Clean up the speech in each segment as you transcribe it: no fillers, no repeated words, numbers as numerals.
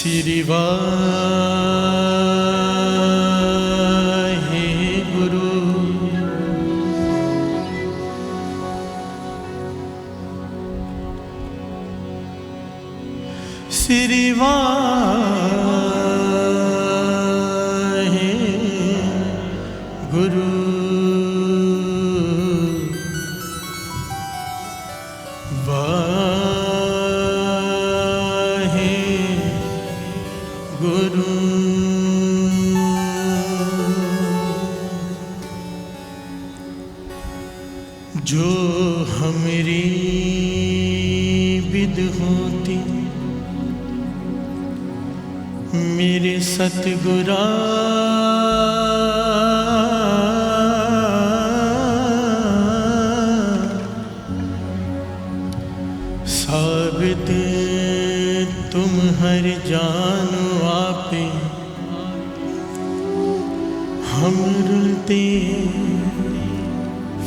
श्री वाहेगुरु। श्री वाहेगुरु। जो हमरी विद होती मेरे सतगुरा, साबित तुम हर जानो आपे। हम रुलते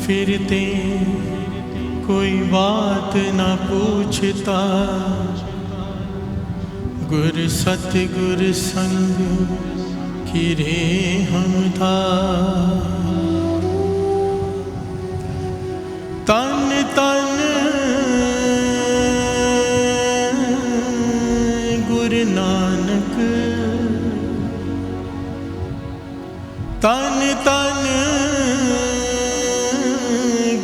फिरते कोई बात ना पूछता, गुर सतगुर संग किरे हम था। तन तन गुरु नानक, तन तन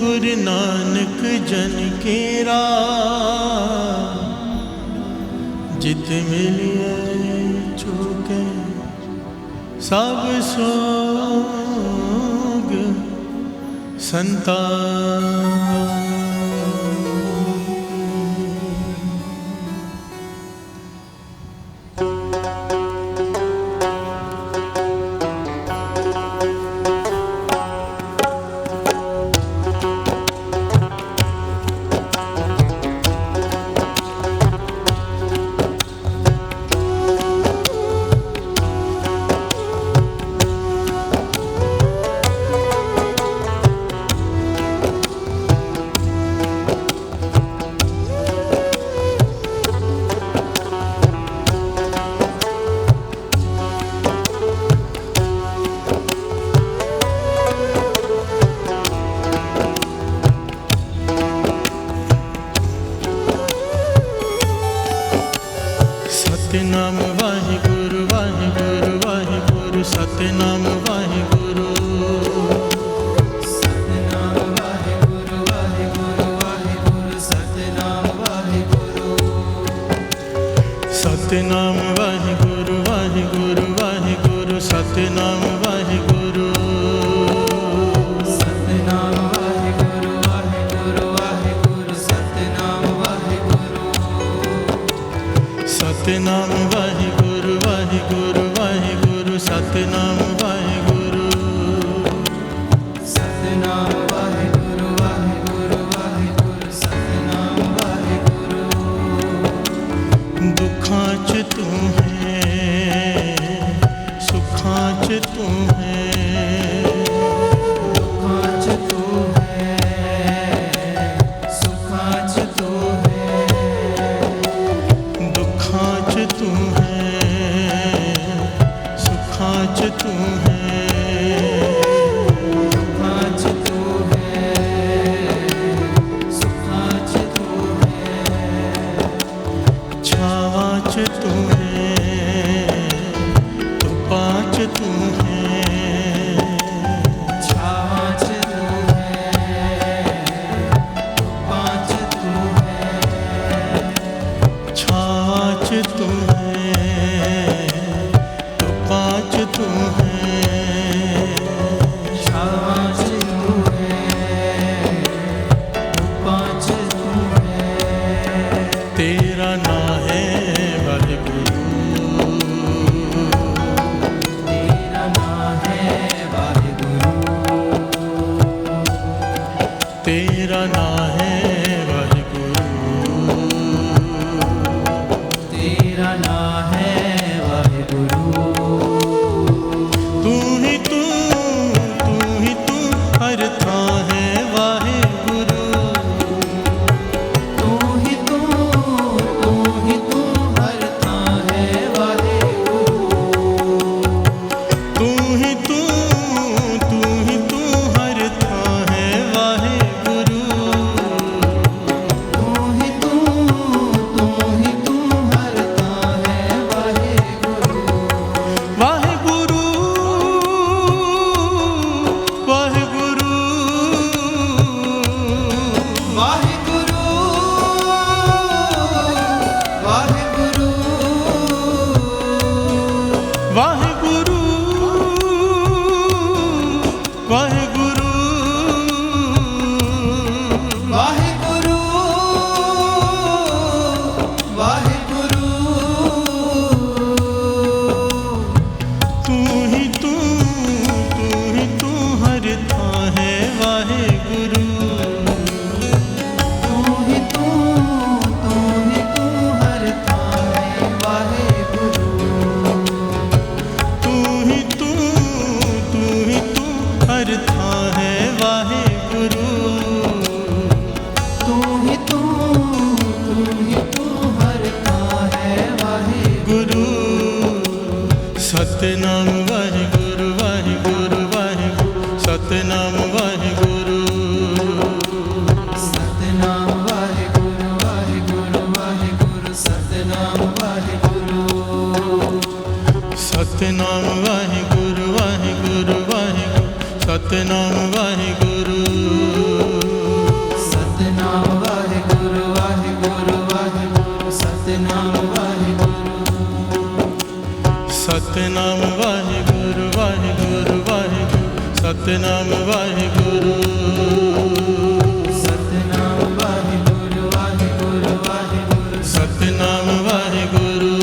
गुरु नानक जन केरा। जित मिलिए चूके सब सोग संतान। सतनाम वाहिगुरु वाहिगुरु वाहिगुरु सतनाम वाहिगुरु। सतनाम वाहिगुरु वाहिगुरु वाहिगुरु सतनाम वाहिगुरु। सतनाम वाहिगुरु वाहिगुरु वाहिगुरु सतनाम वाहिगुरु। सतनाम वाहिगुरु वाहिगुरु वाहिगुरु सतनाम वाहिगुरु। सतनाम वाहिगुरु वाहिगुरु वाहिगुरु सतनाम वाहिगुरु। सतनाम वाहिगुरु वाहिगुरु वाहिगुरु सतनाम वाहिगुरु। दुखां च तू है सुखां च तू है। दुखां च तू है सुखां च तू है। दुखां च तू है सुखां च तू है। दुखां च तू है सुखां च तू है। छावां च तू है धुप्पां च तू है। छावां च तू है धुप्पां च तू है। छावां च तू है धुप्पां च तू है। छावां च तू है धुप्पां च तू है। तेरा नाम है वाहिगुरु। तेरा नाम है वाहिगुरु। तेरा नाम है वाहिगुरु। तेरा नाम है वाहिगुरु। तू ही तू हर थां है वाहिगुरु। तू ही तू हर थां है वाहिगुरु। ਵਾਹਿਗੁਰੂ ਵਾਹਿਗੁਰੂ ਵਾਹਿਗੁਰੂ ਵਾਹਿਗੁਰੂ ਤੂੰ ਹੀ ਤੂੰ ਹਰ ਥਾਂ ਹੈ ਵਾਹਿਗੁਰੂ ਤੂੰ ਹੀ ਤੂੰ ਹਰ ਥਾਂ ਹੈ ਵਾਹਿਗੁਰੂ ਤੂੰ ਹੀ ਤੂੰ ਹਰ ਥਾਂ ਹੈ ਵਾਹਿਗੁਰੂ ਤੂੰ ਹੀ ਤੂੰ ਹਰ ਥਾਂ ਹੈ ਵਾਹਿਗੁਰੂ ਗੁਰੂ ਸਤਿਨਾਮ ਵਾਹਿਗੁਰੂ ਵਾਹਿਗੁਰੂ ਵਾਹਿਗੁਰੂ ਸਤਿਨਾਮ ਵਾਹਿਗੁਰੂ ਸਤਿਨਾਮ ਵਾਹਿਗੁਰੂ ਵਾਹਿਗੁਰੂ ਵਾਹਿਗੁਰੂ ਸਤਿਨਾਮ ਵਾਹਿਗੁਰੂ ਸਤਿਨਾਮ ਵਾਹਿਗੁਰੂ ਵਾਹਿਗੁਰੂ ਵਾਹਿਗੁਰੂ ਸਤਿਨਾਮ ਵਾਹਿਗੁਰੂ ਸਤਿਨਾਮ ਵਾਹਿਗੁਰੂ ਵਾਹਿਗੁਰੂ ਵਾਹਿਗੁਰੂ ਸਤਿਨਾਮ ਵਾਹਿਗੁਰੂ ਸਤਿਨਾਮ ਵਾਹਿਗੁਰੂ ਵਾਹਿਗੁਰੂ ਵਾਹਿਗੁਰੂ ਸਤਿਨਾਮ ਵਾਹਿਗੁਰੂ ਸਤਿਨਾਮ ਵਾਹਿਗੁਰੂ ਵਾਹਿਗੁਰੂ ਵਾਹਿਗੁਰੂ ਸਤਿਨਾਮ ਵਾਹਿਗੁਰੂ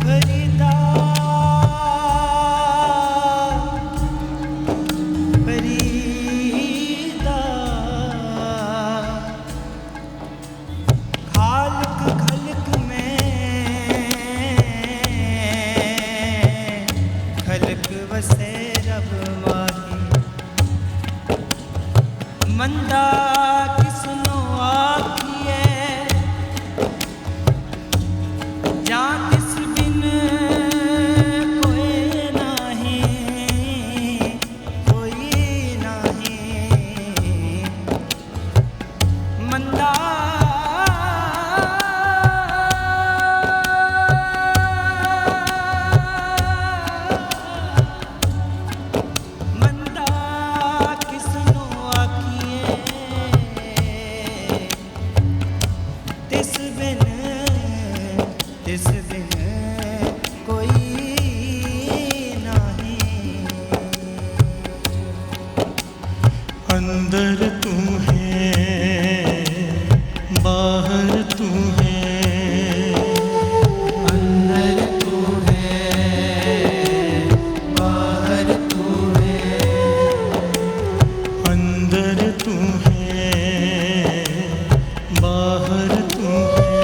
फरीदा फरीदा खालक खलक में खलक वसे रब माही मंदा किसनो आखिए जां तिस बिन कोई नहीं मंदा मंदा किसनो आखिए तिस बिन कोई नहीं अंदर तू है बाहर तू है अंदर तू है बाहर तू है अंदर तू है बाहर तू है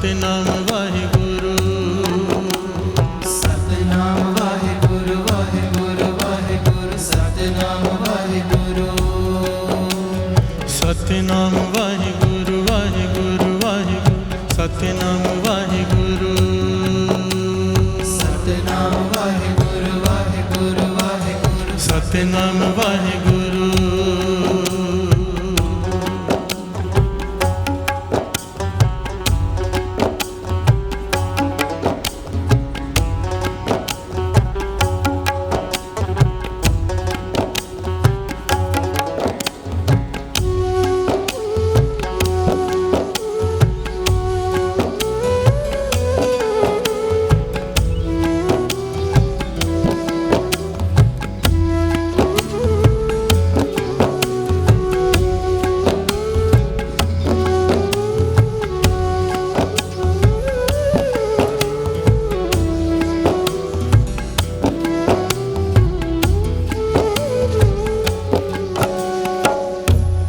ਸਤਿਨਾਮ ਵਾਹਿਗੁਰੂ ਸਤਨਾਮ ਵਾਹਿਗੁਰੂ ਵਾਹਿਗੁਰੂ ਵਾਹਿਗੁਰੂ ਸਤਨਾਮ ਵਾਹਿਗੁਰੂ ਸਤਿਨਾਮ ਵਾਹਿਗੁਰੂ ਵਾਹਿਗੁਰੂ ਵਾਹਿਗੁਰੂ ਸਤਿਨਾਮ ਵਾਹਿਗੁਰੂ ਸਤਨਾਮ ਵਾਹਿਗੁਰੂ ਵਾਹਿਗੁਰੂ ਵਾਹਿਗੁਰੂ ਸਤਿਨਾਮ ਵਾਹਿਗੁਰੂ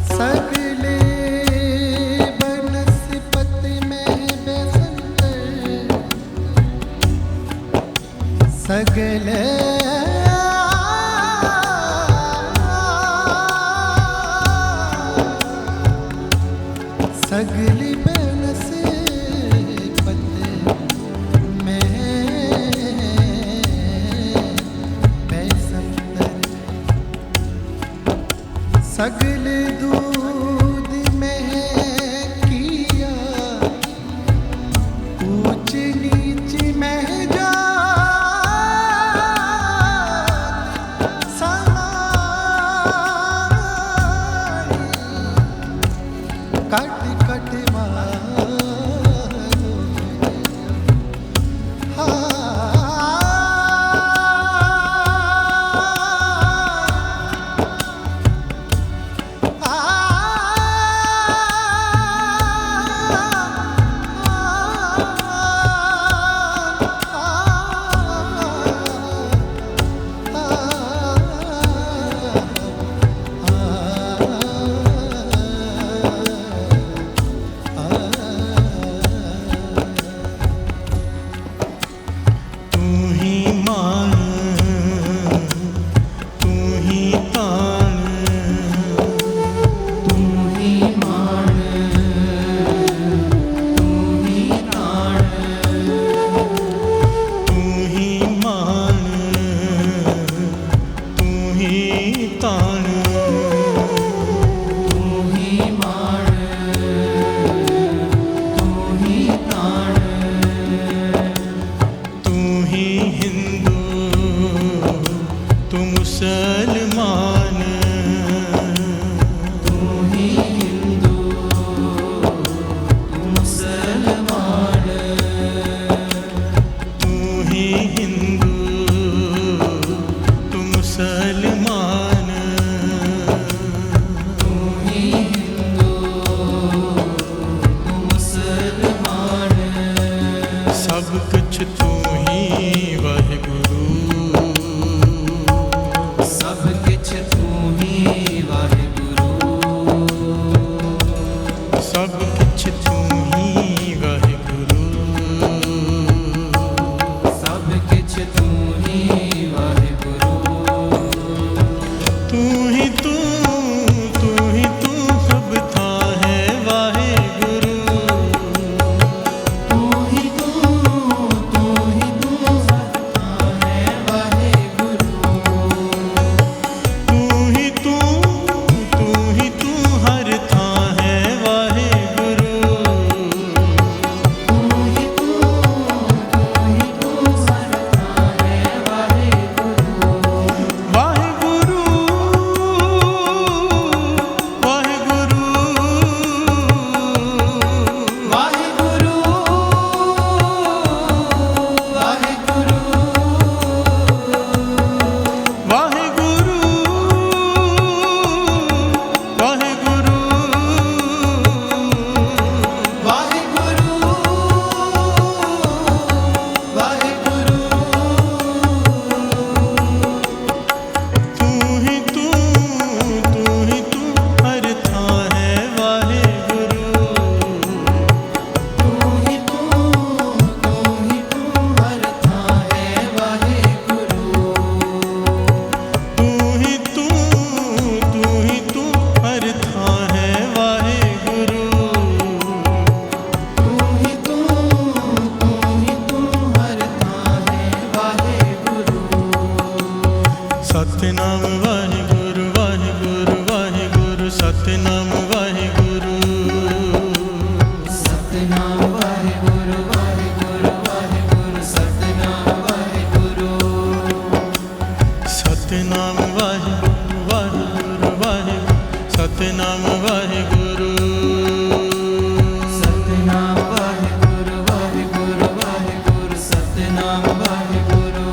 सगले बनस्पति में बेसंतर सगले सगली बनस्पति में बेसंतर सगल दूध में किया ऊंच नीच में जा कट कट मारो हाँ ਵਾਹਿਗੁਰੂ ਵਾਹਿਗੁਰੂ ਵਾਹਿਗੁਰੂ ਸਤਿਨਾਮ ਵਾਹਿਗੁਰੂ ਸਤਿਨਾਮ ਵਾਹਿਗੁਰੂ ਵਾਹਿਗੁਰੂ ਵਾਹਿਗੁਰੂ ਸਤਿਨਾਮ ਵਾਹਿਗੁਰੂ ਸਤਿਨਾਮ ਵਾਹਿਗੁਰੂ ਵਾਹਿਗੁਰੂ ਵਾਹਿਗੁਰੂ ਸਤਿਨਾਮ ਵਾਹਿਗੁਰੂ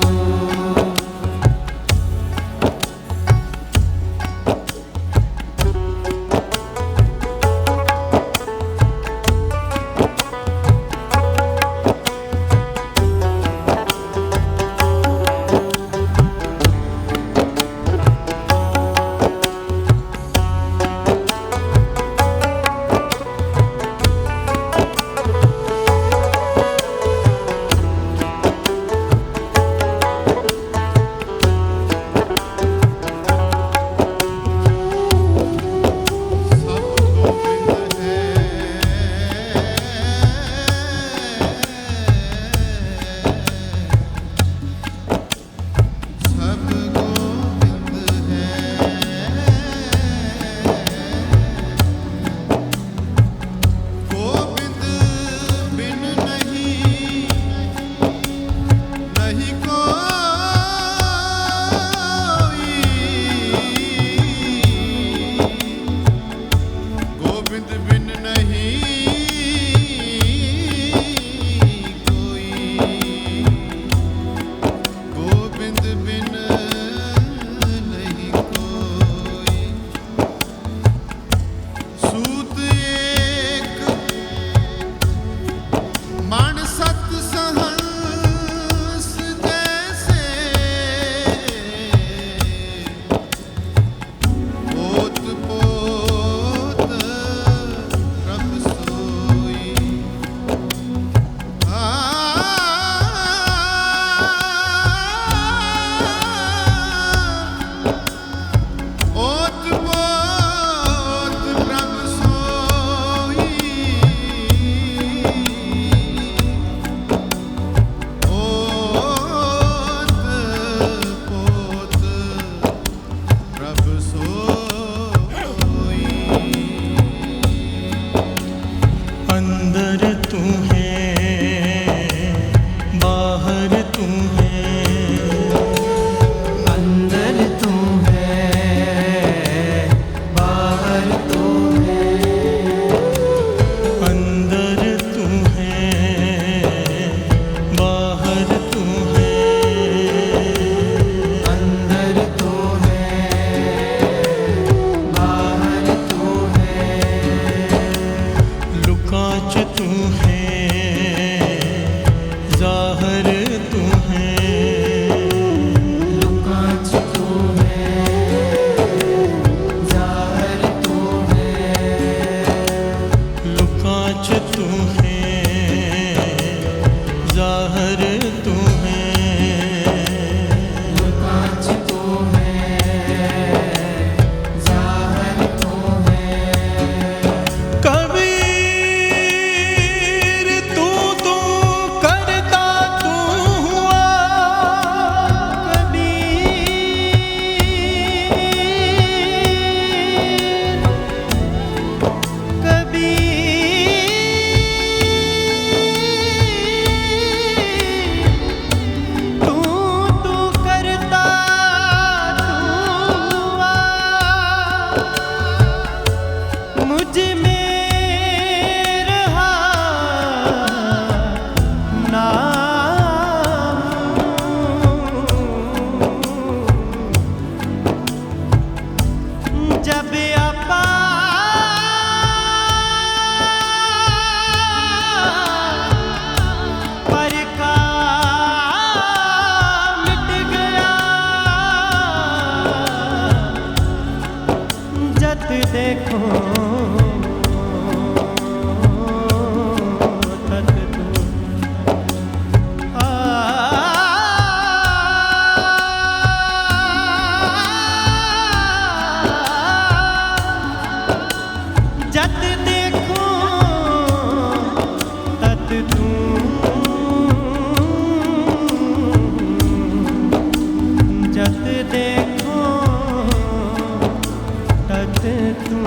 अंदर तू है बाहर तू है अंदर तू है बाहर तू है अंदर तू है बाहर तू है अंदर तू है बाहर तू है लुकाच तू है जाहिर तू है लुकाच तू है जाहिर तू है लुकाच तू है जाहिर तू है लुकाच तू है जाहिर तू है कबीर तू तू करता तू हुआ तू तू करता तू हुआ मुझ में रहा नाम जब आपा पर का मिट गया जत देखो तत तू जत देखो तत तू जत देखो तत तू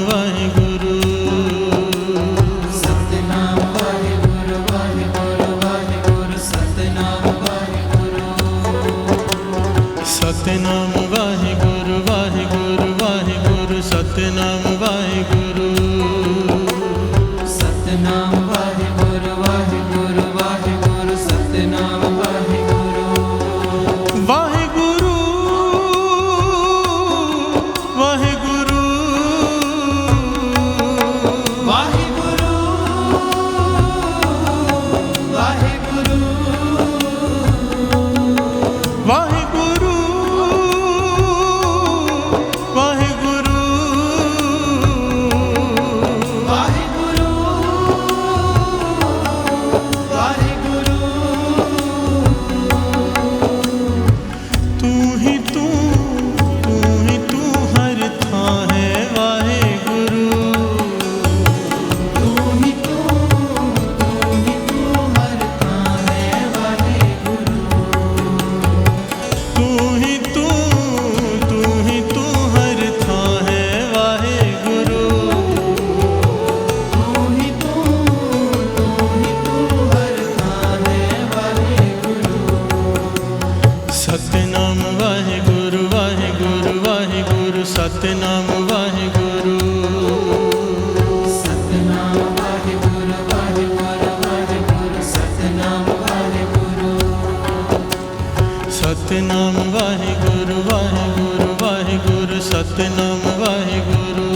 वाहिगुरु सतनाम वाहिगुरु वाहिगुरु वाहिगुरु सतनाम वाहिगुरु सतनाम वाहिगुरु वाहिगुरु वाहिगुरु सतनाम वाहिगुरु सतनाम वाहिगुरु वाहिगुरु वाहिगुरु सतनाम वाहिगुरु वाहिगुरु वाहिगुरु वाहिगुरु वाहिगुरु वाहिगुरु वाहिगुरु वाहिगुरु वाहिगुरु तू ही तू हर था है वाहिगुरु तू ही तू हर था है वाहिगुरु तू ही तू हर था है वाहिगुरु तू ही तू हर था है वाहिगुरु सतनाम वाहिगुरु वाहिगुरु वाहिगुरु सतनाम वाहिगुरु सतनाम वाहिगुरु वाहिगुरु वाहिगुरु सतनाम वाहिगुरु सतनाम वाहिगुरु वाहिगुरु वाहिगुरु सतनाम वाहिगुरु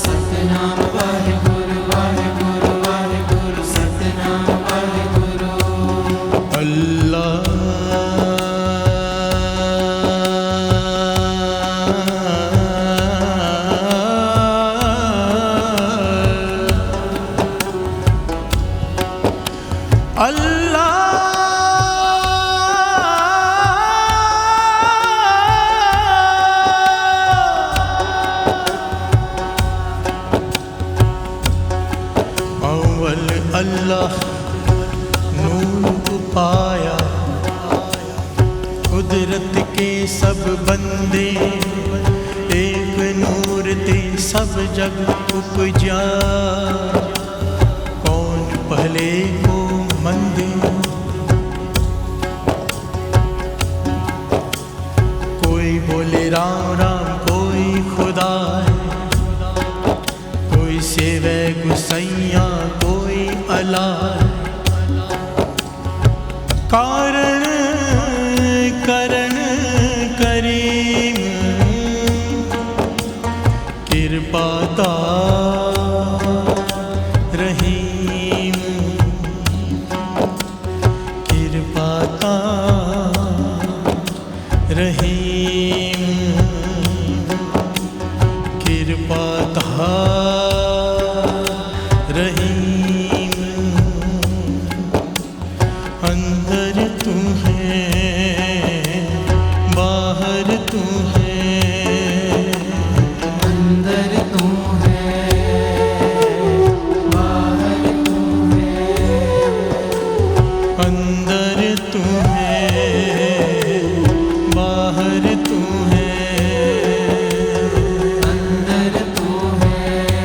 सतनाम वाहिगुरु वाहिगुरु वाहिगुरु सतनाम वाहिगुरु अल्लाह अव्वल अल्लाह नूर पाया कुदरत के सब बंदे एक नूर ते सब जग उपजा कौन पहले को मंदे कोई बोले राम राम कोई खुदा है कोई सेवे गुसैया कोई अल्लाह है कारण करण करीम कृपाता रहीम कृपाता रहीम कृपाता रहीम अंदर तू है बाहर तू है अंदर तू है बाहर तू है अंदर तू है बाहर तू है अंदर तू है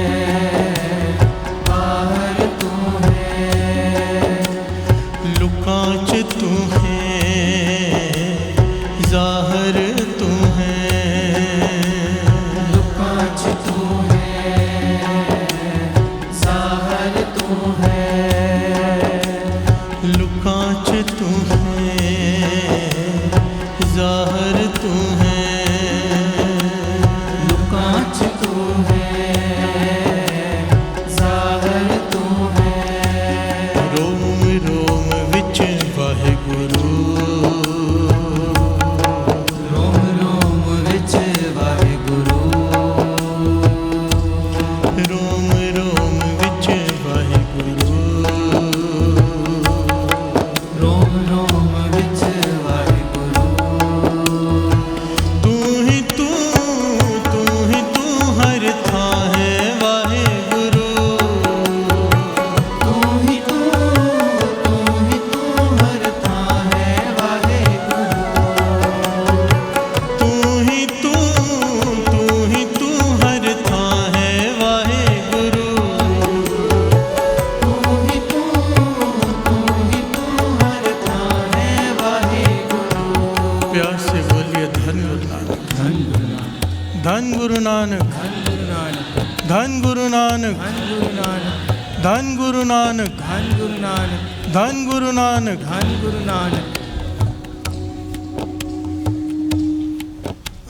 धन गुरु नानक, धन गुरु नानक, धन गुरु नानक, धन गुरु नानक, धन गुरु नानक। धन गुरु नानक।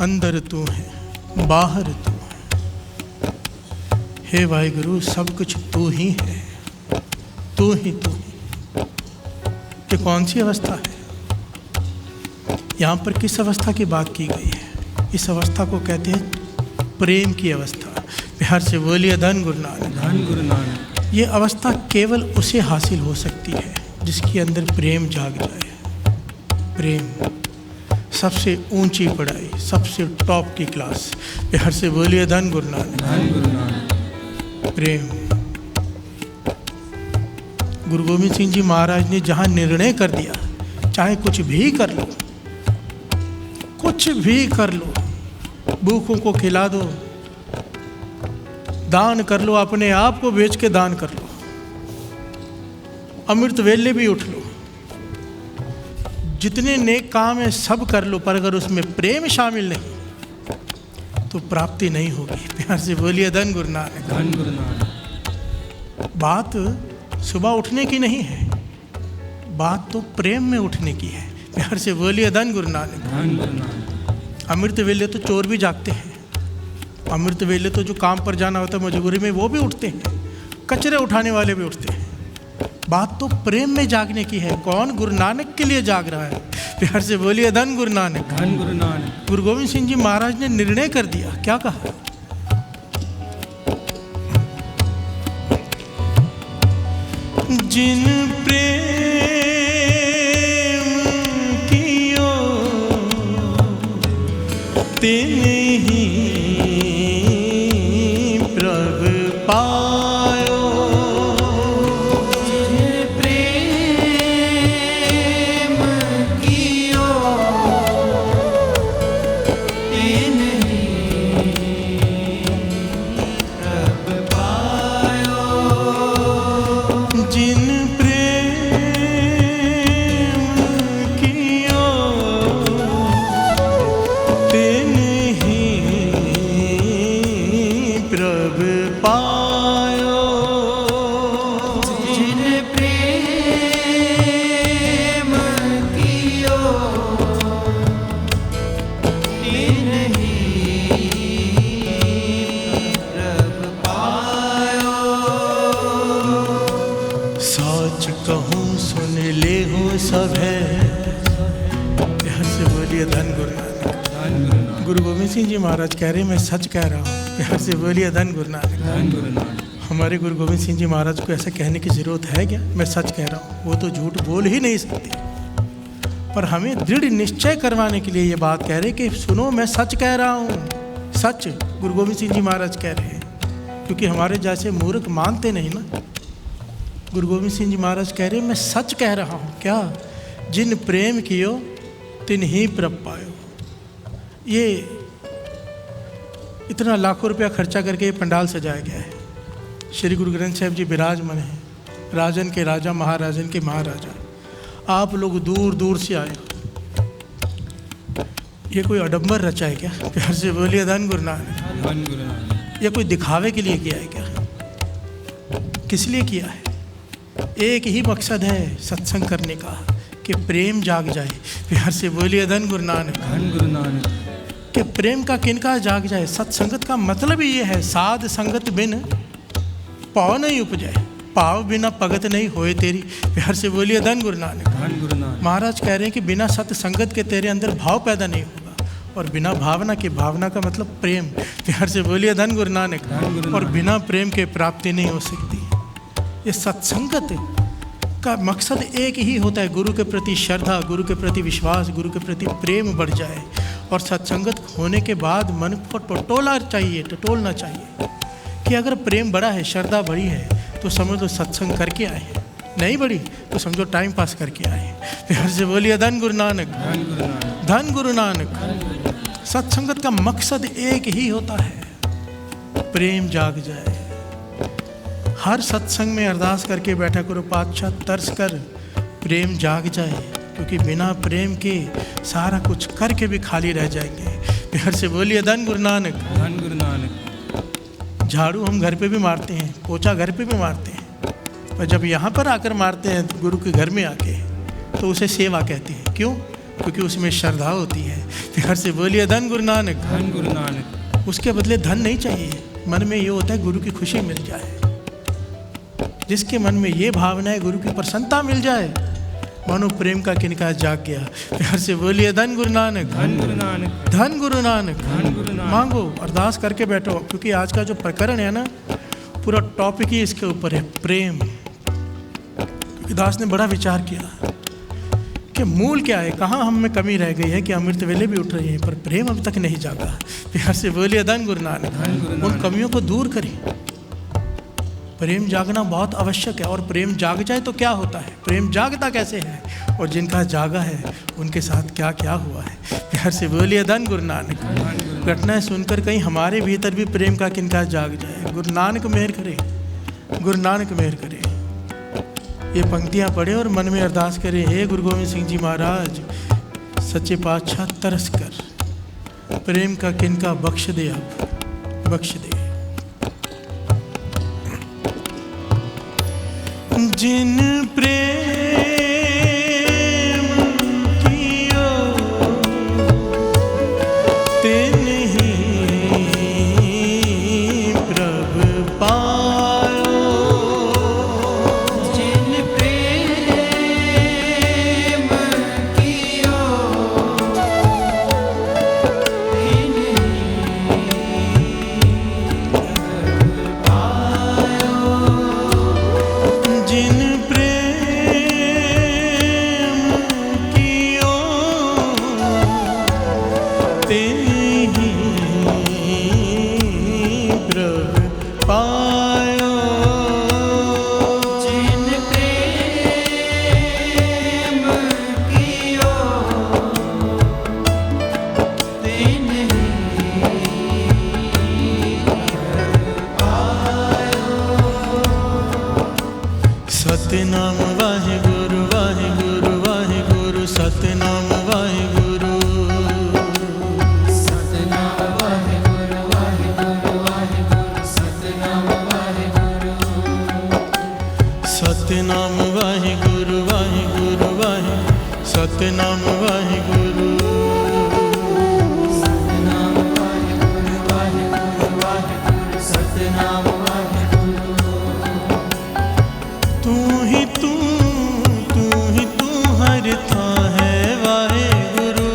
अंदर तू है, बाहर तू है। हे वाहिगुरु, सब कुछ तू ही है, तू ही तू ही। ये कौन सी अवस्था है? यहाँ पर किस अवस्था की बात की गई है? इस अवस्था को कहते हैं प्रेम की अवस्था। प्यार से बोलिए धन गुरु नानक, धन गुरु नानक। ये अवस्था केवल उसे हासिल हो सकती है जिसके अंदर प्रेम जाग जाए। प्रेम सबसे ऊंची पढ़ाई, सबसे टॉप की क्लास। प्यार से बोलिए धन गुरु नानक, धन गुरु नानक। प्रेम। गुरु गोविंद सिंह जी महाराज ने जहाँ निर्णय कर दिया, चाहे कुछ भी कर लो, कुछ भी कर लो, भूखों को खिला दो, दान कर लो, अपने आप को बेच के दान कर लो, अमृत वेले भी उठ लो, जितने नेक काम है सब कर लो, पर अगर उसमें प्रेम शामिल नहीं तो प्राप्ति नहीं होगी। प्यार से बोलिए धन गुरु नानक, धन गुरु नानक। बात सुबह उठने की नहीं है, बात तो प्रेम में उठने की है। प्यार से बोलिए धन गुरु नानक, धन गुरु नानक। अमृत वेले तो चोर भी जागते हैं, अमृत वेले तो जो काम पर जाना होता है मजबूरी में वो भी उठते हैं, कचरे उठाने वाले भी उठते हैं। बात तो प्रेम में जागने की है। कौन? गुरु नानक के लिए जाग रहा है। प्यार से बोलिए धन गुरु नानक, धन गुरु नानक। गुरु गोविंद सिंह जी महाराज ने निर्णय कर दिया। क्या कहा? जिन प्रेम कियो तिन ही प्रभु पायो। प्रेम कियो तिन ही प्रभ पायो। जिन प्रेम कियो तिन ही प्रभु पायो। जिन प्रेम कियो तिन ही प्रभ पायो। सच कहूँ सुन ले हूँ सब है। प्यार से बोलिए धन गुरु नानक, धन गुरु नानक। गुरु गोविंद सिंह जी महाराज कह रहे हैं मैं सच कह रहा हूँ। प्यार से बोलिए धन गुरु नानक। धन गुरु नानक। हमारे गुरु गोविंद सिंह जी महाराज को ऐसा कहने की ज़रूरत है क्या? मैं सच कह रहा हूँ। वो तो झूठ बोल ही नहीं सकते, पर हमें दृढ़ निश्चय करवाने के लिए ये बात कह रहे कि सुनो मैं सच कह रहा हूँ। सच गुरु गोविंद सिंह जी महाराज कह रहे हैं, क्योंकि हमारे जैसे मूर्ख मानते नहीं ना। गुरु गोविंद सिंह जी महाराज कह रहे हैं मैं सच कह रहा हूँ। क्या? जिन प्रेम कियो तिन ही प्रभ पायो। ये इतना लाखों रुपया खर्चा करके ये पंडाल सजाया गया है। श्री गुरु ग्रंथ साहिब जी विराजमान हैं, राजन के राजा, महाराजन के महाराजा। आप लोग दूर दूर से आए हो, ये कोई अडम्बर रचा है क्या? प्यार से बोलिए धन गुरु नानक। धन गुरु नानक। ये कोई दिखावे के लिए किया है क्या? किस लिए किया है? एक ही मकसद है सत्संग करने का, कि प्रेम जाग जाए। प्यार से बोलिए धन गुरु नानक, धन गुरु नानक। कि प्रेम का किनका जाग जाए। सत्संगत का मतलब ही ये है, साध संगत बिन पाव नहीं उपजाए, पाव बिना भगत नहीं होए तेरी। प्यार से बोलिए धन गुरु नानक। धन गुरु नानक। महाराज कह रहे हैं कि बिना सत्संगत के तेरे अंदर भाव पैदा नहीं होगा, और बिना भावना के, भावना का मतलब प्रेम। प्यार से बोलिए धन गुरु नानक। धन गुरु और नानक। बिना प्रेम के प्राप्ति नहीं हो सकती। ये सत्संगत का मकसद एक ही होता है, गुरु के प्रति श्रद्धा, गुरु के प्रति विश्वास, गुरु के प्रति प्रेम बढ़ जाए। और सत्संगत होने के बाद मन को टटोलना चाहिए कि अगर प्रेम बड़ा है, श्रद्धा बड़ी है, तो समझ लो सत्संग करके आए हैं। नहीं बड़ी तो समझो टाइम पास करके आए हैं। प्यार से बोलिए धन गुरु नानक, धन गुरु नानक। धन गुरु नानक। सत्संगत का मकसद एक ही होता है, प्रेम जाग जाए। हर सत्संग में अरदास करके बैठा करो, पातशाह तरस कर प्रेम जाग जाए, क्योंकि बिना प्रेम के सारा कुछ करके भी खाली रह जाएंगे। प्यार से बोलिए धन गुरु नानक। धन गुरु नानक। झाड़ू हम घर पे भी मारते हैं, पोछा घर पे भी मारते हैं, पर जब यहाँ पर आकर मारते हैं तो गुरु के घर में आके, तो उसे सेवा कहते हैं। क्यों? क्योंकि उसमें श्रद्धा होती है। फिर से बोलिए धन गुरु नानक। धन गुरु नानक। उसके बदले धन नहीं चाहिए, मन में ये होता है गुरु की खुशी मिल जाए। जिसके मन में ये भावना है गुरु की प्रसन्नता मिल जाए, मानो प्रेम का किनका जाग गया। फिर से बोलिए धन गुरु नानक। धन गुरु नानक। धन गुरु नानक। धन गुरु नानक। मांगो, अरदास करके बैठो, क्योंकि आज का जो प्रकरण है ना, पूरा टॉपिक ही इसके ऊपर है, प्रेम। क्योंकि दास ने बड़ा विचार किया कि मूल क्या है, कहाँ हम में कमी रह गई है कि अमृत वेले भी उठ रही है पर प्रेम अब तक नहीं जागा। फिर से बोलिए धन गुरु नानक। उन कमियों को दूर करें। प्रेम जागना बहुत आवश्यक है। और प्रेम जाग जाए तो क्या होता है, प्रेम जागता कैसे है, और जिनका जागा है उनके साथ क्या क्या हुआ है। प्यार से बोलिए धन गुरु नानक। घटनाएं सुनकर कहीं हमारे भीतर भी प्रेम का किनका जाग जाए। गुरु नानक मेहर करे, गुरु नानक मेहर करे। ये पंक्तियां पढ़े और मन में अरदास करें, हे गुरु गोविंद सिंह जी महाराज, सच्चे पातशाह तरस कर प्रेम का किनका बख्श दे, अब बख्श दे। जिन प्रेम कियो तिन ही प्रभु पायो। जिन प्रेम कियो तिन जिन प्रेम कियो तिन ही प्रभु पायो। जिन प्रेम कियो तिन सतनाम वाहिगुरु वाहिगुरु वाहिगुरु, सतनाम वाहिगुरु। सतनाम वाहिगुरु वाहिगुरु वाहिगुरु, सतनाम वाहिगुरु। सतनाम वाहिगुरु वाहिगुरु वाहिगुरु, सतनाम वाहिगुरु। सतनाम वाहिगुरु वाहिगुरु वाहिगुरु, सतनाम वाहिगुरु। तू ही तू हर था है वाहिगुरु।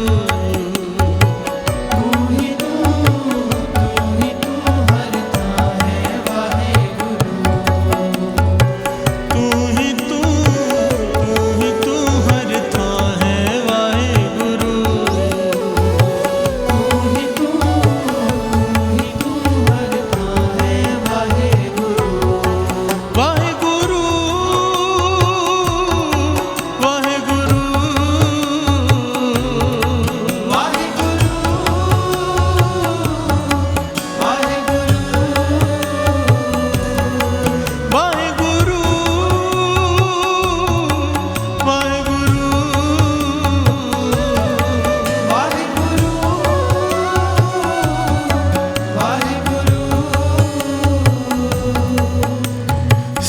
तू ही तू हर था है वाहिगुरु। तू ही तू हर था है वाहिगुरु। तू ही तू हर था है वाहिगुरु। वाहिगुरु वाहिगुरु वाहिगुरु वाहिगुरु वाहिगुरु वाहिगुरु वाहिगुरु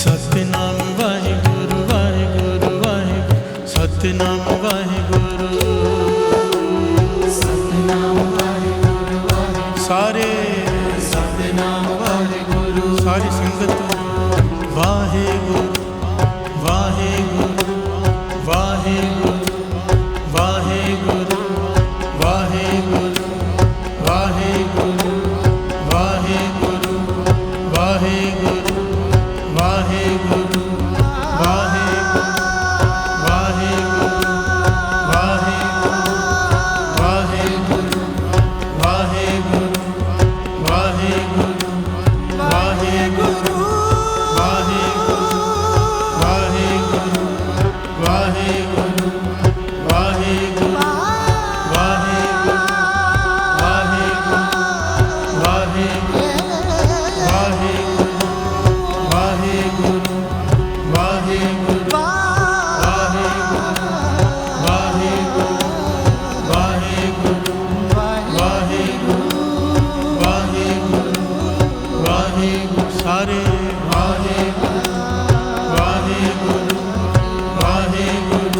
सतनाम वाहिगुरु वाहिगुरु वाहिगुरु, सतनाम वाहिगुरु। सतनाम वाहिगुरु वाहिगुरु, सारे सतनाम वाहिगुरु। सारी संगत वाहिगुरु वाहिगुरु वाहिगुरु वाहिगुरु वाहिगुरु वाहिगुरु वाहिगुरु वाहिगुरु वाहिगुरु वाहिगुरु वाहिगुरु वाहिगुरु सारे ਵਾਹਿਗੁਰੂ ਵਾਹਿਗੁਰੂ ਵਾਹਿਗੁਰੂ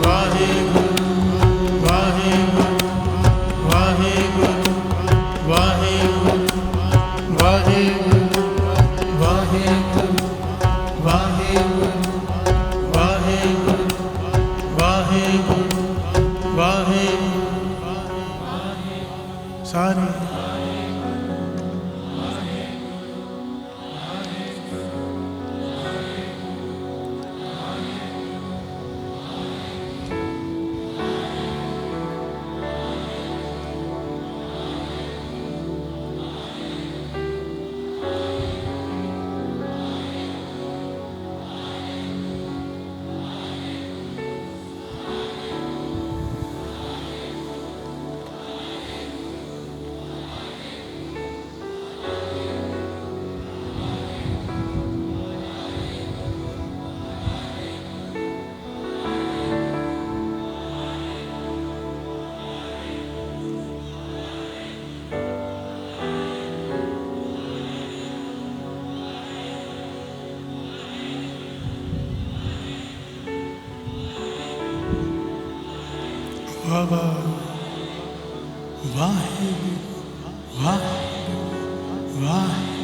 ਵਾਹਿਗੁਰੂ ਵਾਹਿਗੁਰੂ ਵਾਹਿਗੁਰੂ ਵਾਹਿਗੁਰੂ ਵਾਹਿਗੁਰੂ ਵਾਹਿਗੁਰੂ ਵਾਹਿਗੁਰੂ सारे वाह वाहिगुरू वाहिगुरू वाहिगुरू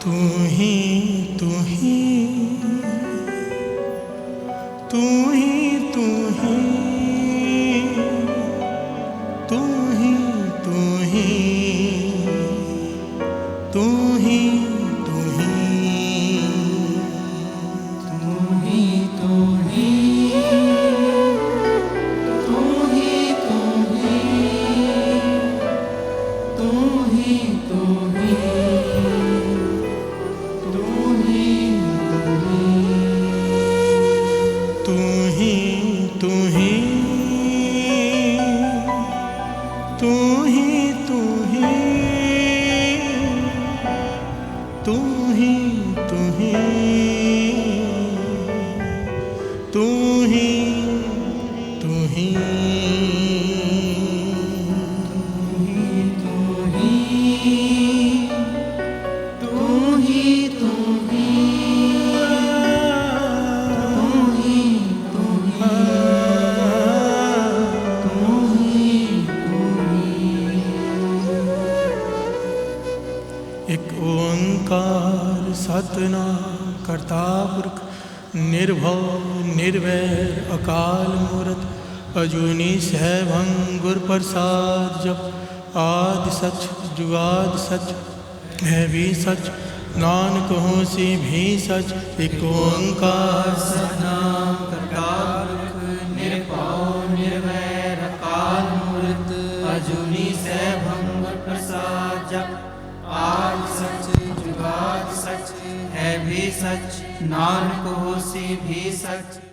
तू ही तू ही तू ही तू ही तू ही तू ही तू ही तू ही तू ही तू ही तू ही तू ही तू ही एक ओंकार सतनाम करता पुरख निर्भव निर्वैर अकाल मूरत अजूनी सहभं गुर प्रसाद जप आदि सच जुगाद सच है भी सच नानक होसी भी सच। एक ओंकार सतनाम करता पुरख निर्भव निर्वैर अकाल मूरत अजूनी सहभं गुर प्रसाद जप आदि सच जुगाद सच है भी सच नानक होसी भी सच।